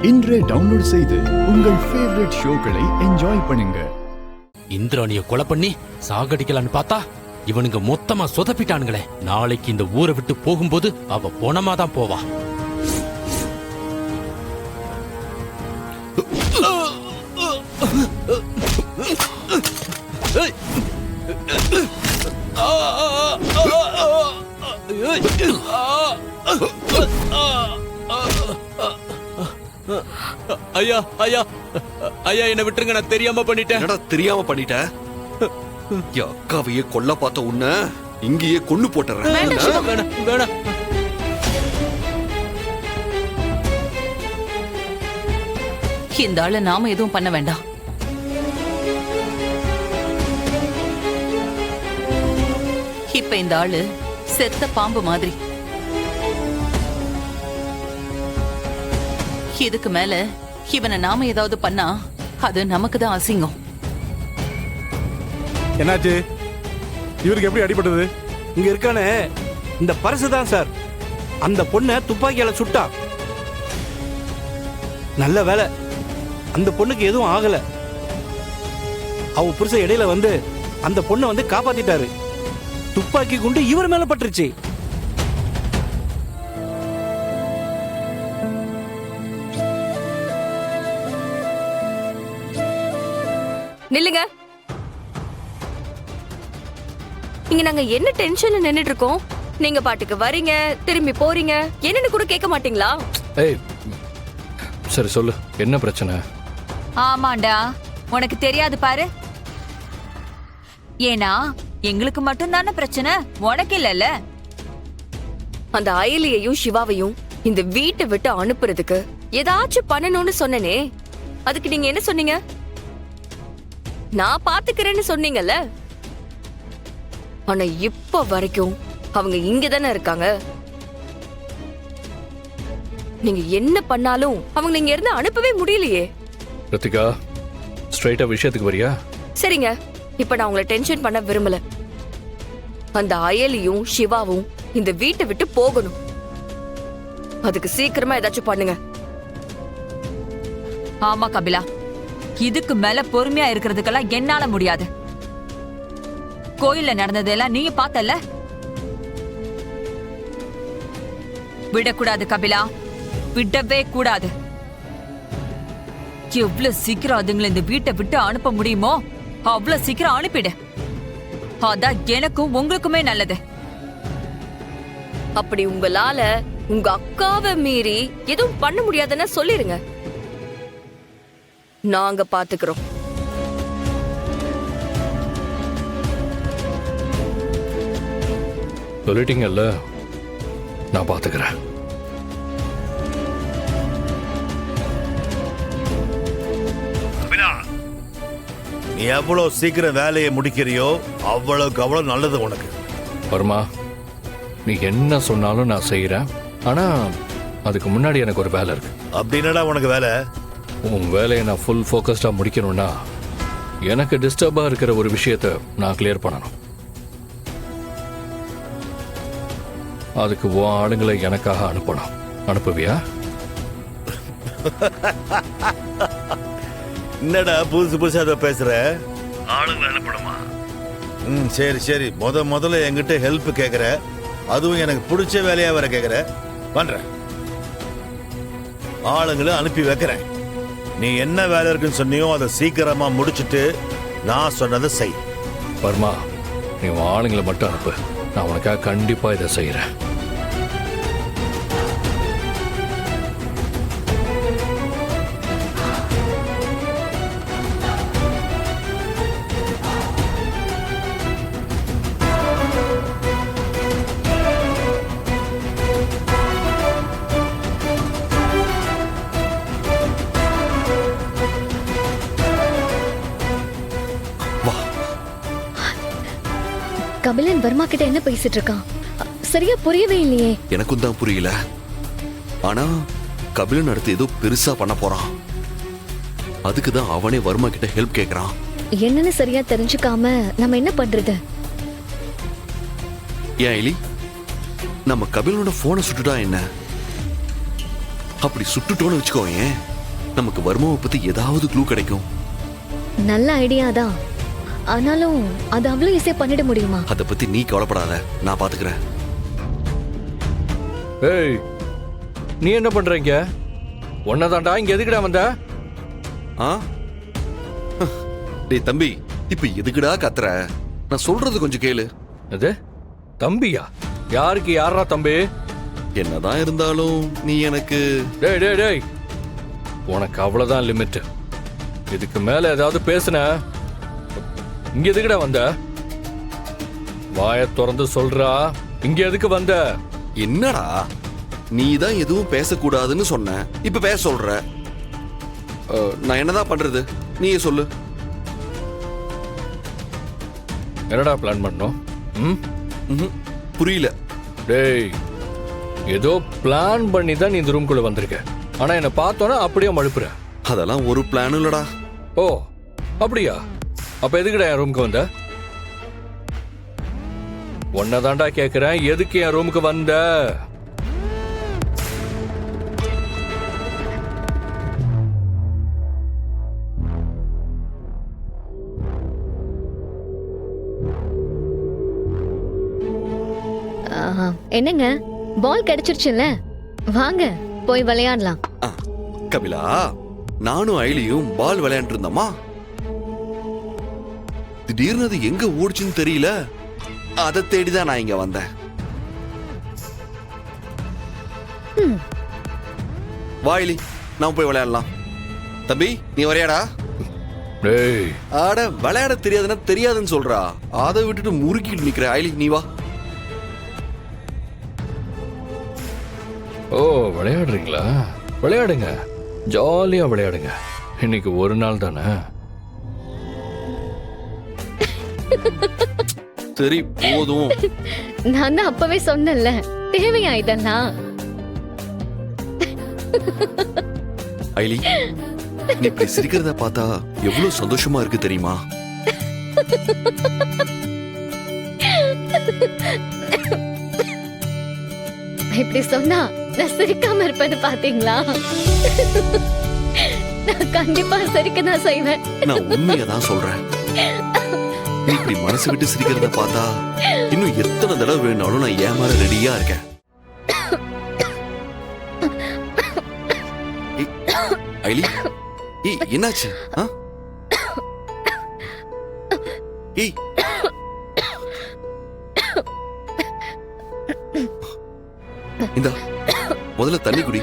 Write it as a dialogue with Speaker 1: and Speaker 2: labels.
Speaker 1: இன்றே டவுன்லோட் செய்து உங்கள் ஃபேவரட் ஷோக்களை என்ஜாய் பண்ணுங்க.
Speaker 2: இந்திராணிய கொலை பண்ணி சாகடிக்கலான்னு பார்த்தா இவனுங்க மொத்தமா சொதப்பிட்டானுங்களே. நாளைக்கு இந்த ஊரை விட்டு போகும்போது அவ போனமாதான் போவா. ஐயா ஐயா ஐயா, என்ன விட்டுருங்க, நான் தெரியாம பண்ணிட்டேன்.
Speaker 3: தெரியாம பண்ணிட்ட? அக்காவையே கொல்ல பார்த்த உன்ன இங்கேயே கொன்னு போட்டுறேன்.
Speaker 2: வேணாம் வேணாம்.
Speaker 4: இந்த ஆள நாம எதுவும் பண்ண வேண்டாம். இப்ப இந்த ஆளு செத்த பாம்பு மாதிரி. இதுக்கு மேல இவனை நாம ஏதாவது பண்ணா அது நமக்கு தான் அசிங்கம்.
Speaker 5: என்னாச்சு? இவருக்கு எப்படி அடிபட்டது?
Speaker 6: இங்க இருக்கானே இந்த பரிசு தான் சார். அந்த பொண்ணை துப்பாக்கியால சுட்டா. நல்ல வேலை அந்த பொண்ணுக்கு எதுவும் ஆகல. அவ புருஷன் இடையில வந்து அந்த பொண்ணை வந்து காப்பாத்திட்டாரு. துப்பாக்கி குண்டு இவர் மேல பட்டுருச்சு.
Speaker 7: நில்லுங்க. இங்க நாங்க என்ன டென்ஷன்ல நின்னுட்டு இருக்கோம், நீங்க பாட்டுக்கு வரீங்க திரும்பி போறீங்க. என்னன்னு கூட கேட்க மாட்டீங்களா?
Speaker 8: ஏய் சரி சொல்லு, என்ன பிரச்சனை?
Speaker 9: ஆமாண்டா, உனக்கு தெரியாது பாரு. ஏன்னா எங்களுக்கு மட்டும் தானே பிரச்சனை, உனக்கு இல்லல்ல.
Speaker 7: அந்த அயலியையும் சிவாவையும் இந்த வீட்டை விட்டு அனுப்புறதுக்கு ஏதாச்சும் பண்ணணும்னு சொன்னனே, அதுக்கு நீங்க என்ன சொன்னீங்க? நான் பாத்துக்கிறேன்னு சொன்னீங்கல்ல. ஆனா இப்ப வரைக்கும் அவங்க இங்க தானே இருக்காங்க. நீங்க என்ன பண்ணாலும் அவங்க இங்க இருந்து அனுப்பவே முடியலையே.
Speaker 8: ரித்திகா, ஸ்ட்ரைட்டா விஷயத்துக்கு வரியா?
Speaker 7: சரிங்க, இப்ப நான் உங்களை டென்ஷன் பண்ண விரும்பல. அந்த அயலியும் சிவாவும் இந்த வீட்டை விட்டு போகணும். அதுக்கு சீக்கிரமா ஏதாச்சும் பண்ணுங்க.
Speaker 9: ஆமா கபிலா, இதுக்கு மேல பொறுமையா இருக்கிறதுக்கெல்லாம் என்னால முடியாது. கோயில்ல நடந்ததெல்லாம் நீங்க பார்த்தல. விடக்கூடாது கபிலா, விடவே கூடாது. எவ்வளவு சீக்கிரம் அதுங்களை இந்த வீட்டை விட்டு அனுப்ப முடியுமோ அவ்வளவு சீக்கிரம் அனுப்பிடு. அதான் எனக்கும் உங்களுக்குமே நல்லது.
Speaker 7: அப்படி உங்களால உங்க அக்காவை மீறி எதுவும் பண்ண முடியாதுன்னு சொல்லிருங்க. நாங்க பாத்துக்கிறோம்.
Speaker 8: சொல்லிட்டீங்கல்ல, நான் பாத்துக்கிறேன்.
Speaker 10: நீ எவ்வளவு சீக்கிரம் வேலையை முடிக்கிறியோ அவ்வளவுக்கு அவ்வளவு நல்லது உனக்கு.
Speaker 8: வர்மா, நீ என்ன சொன்னாலும் நான் செய்யறேன். ஆனா அதுக்கு முன்னாடி எனக்கு ஒரு வேலை இருக்கு.
Speaker 10: அப்படின்னடா உனக்கு வேலை?
Speaker 8: உன் வேலையை நான் ஃபுல் ஃபோக்கஸ்டா முடிக்கணும்னா எனக்கு டிஸ்டர்பா இருக்கிற ஒரு விஷயத்த நான் கிளியர் பண்ணணும். அதுக்கு உன் ஆளுங்களை எனக்காக அனுப்பணும். அனுப்புவியா?
Speaker 10: என்னடா புதுசு புதுசா அதை பேசுற? ஆளுங்களை அனுப்பணுமா? சரி சரி, முதல்ல என்கிட்ட ஹெல்ப் கேக்குற, அதுவும் எனக்கு பிடிச்ச வேலையா வர கேக்குற. பண்றேன், ஆளுங்களை அனுப்பி வைக்கிறேன். நீ என்ன வேலை இருக்குன்னு சொன்னியோ அதை சீக்கிரமா முடிச்சுட்டு நான் சொன்னதை செய்.
Speaker 8: வர்மா, நீ உன் ஆளுங்களை மட்டும் அனுப்பு. நான் உனக்காக கண்டிப்பா இதை செய்யறேன்.
Speaker 11: கபிலன் வர்மா கிட்ட என்ன பேசிட்டு இருக்கான்? சரியா புரியவே இல்லையே.
Speaker 3: எனக்கும் தான் புரியல. ஆனா கபிலன் அடுத்து ஏதோ பெருசா பண்ண போறான். அதுக்குதான் அவனே வர்மா கிட்ட ஹெல்ப் கேக்குறான்.
Speaker 11: என்னன்னு சரியா தெரிஞ்சுக்காம நம்ம என்ன பண்றது?
Speaker 3: ஏன் எலி, நம்ம கபிலனோட போனை சுட்டுட்டா என்ன? அப்படி சுட்டுட்டோன்னு வச்சுக்கோயேன், நமக்கு வர்மாவை பத்தி ஏதாவது க்ளூ கிடைக்கும்.
Speaker 11: நல்ல ஐடியா தான். ஆனாலும் அது அவ்வளவு ஈஸியா பண்ணிட முடியுமா?
Speaker 3: அதை பத்தி நீ கவலைப்படாத, நான் பாத்துக்கிறேன்.
Speaker 8: ஏய், நீ என்ன பண்றீங்க? ஒன்னதாண்டா இங்க எதுக்குடா வந்த?
Speaker 3: ஆ? டேய் தம்பி, இப்ப எதுக்குடா கத்துற? நான் சொல்றது கொஞ்சம் கேளு.
Speaker 8: அது தம்பியா? யாருக்கு யாரா தம்பி?
Speaker 3: என்னதான் இருந்தாலும் நீ எனக்கு
Speaker 8: டேய் டேய் டேய், உனக்கு அவ்வளவுதான் லிமிட். இதுக்கு மேல ஏதாவது பேசுன, இங்க எதுக்குடா வந்த? வாயை திறந்து சொல்றா, இங்க எதுக்கு வந்த?
Speaker 3: என்னடா நீ தான் எதுவும் பேசக்கூடாதுன்னு சொன்ன, இப்ப பேச சொல்ற. நான் என்னதான் பண்றது, நீயே சொல்லு.
Speaker 8: என்னடா பிளான் பண்ணோம்?
Speaker 3: புரியல.
Speaker 8: டேய், ஏதோ பிளான் பண்ணி தான் நீ இந்த ரூம்குள்ள வந்திருக்க. ஆனா என்ன பார்த்தோன்னா அப்படியே மழுப்புற.
Speaker 3: அதெல்லாம் ஒரு பிளானும் இல்லடா.
Speaker 8: ஓ அப்படியா? அப்ப எதுக்குடா என் ரூமுக்கு வந்த? ஒன்னதாண்டா கேக்குறேன், எதுக்கு என் ரூமுக்கு வந்த?
Speaker 11: என்னங்க, பால் கிடைச்சிருச்சுல்ல, வாங்க போய் விளையாடலாம்.
Speaker 3: கபிலா, நானும் ஐலியும் பால் விளையாண்டு இருந்தோமா, திடீர்னு அது எங்க ஓடிச்சுன்னு தெரியல. அதை தேடிதான் நான் இங்க வந்தேன். வாயிலி, நான் போய் விளையாடலாம். தம்பி, நீ வரையாடா?
Speaker 8: டேய்,
Speaker 3: ஆட விளையாட தெரியாதுன்னா தெரியாதுன்னு சொல்றா. அதை விட்டுட்டு முறுக்கிட்டு நிக்கிற. ஐலி, நீ வா.
Speaker 8: ஓ விளையாடுறீங்களா? விளையாடுங்க, ஜாலியா விளையாடுங்க. இன்னைக்கு ஒரு நாள் தானே.
Speaker 3: சரி போதும்.
Speaker 11: நான் தான் அப்பவே சொன்னேன்ல, தேவையா இதெல்லாம்?
Speaker 3: ஐலி, நீ இப்படி சிரிக்கிறத பார்த்தா எவ்வளவு சந்தோஷமா இருக்கு தெரியுமா?
Speaker 11: இப்படி சொன்னா நான் சிரிக்காம இருப்பேன்னு பாத்தீங்களா? நான் கண்டிப்பா சிரிக்க தான் செய்வேன்.
Speaker 3: நான் உண்மையதான் சொல்றேன். நீ இப்படி மனசு விட்டு சிரிக்கிறத பார்த்தா இன்னும் எத்தனை தடவை வேணாலும் நான் ஏமாற ரெடியா இருக்கேன். ஐலி, என்னாச்சு? இந்தா, முதல்ல தண்ணி குடி.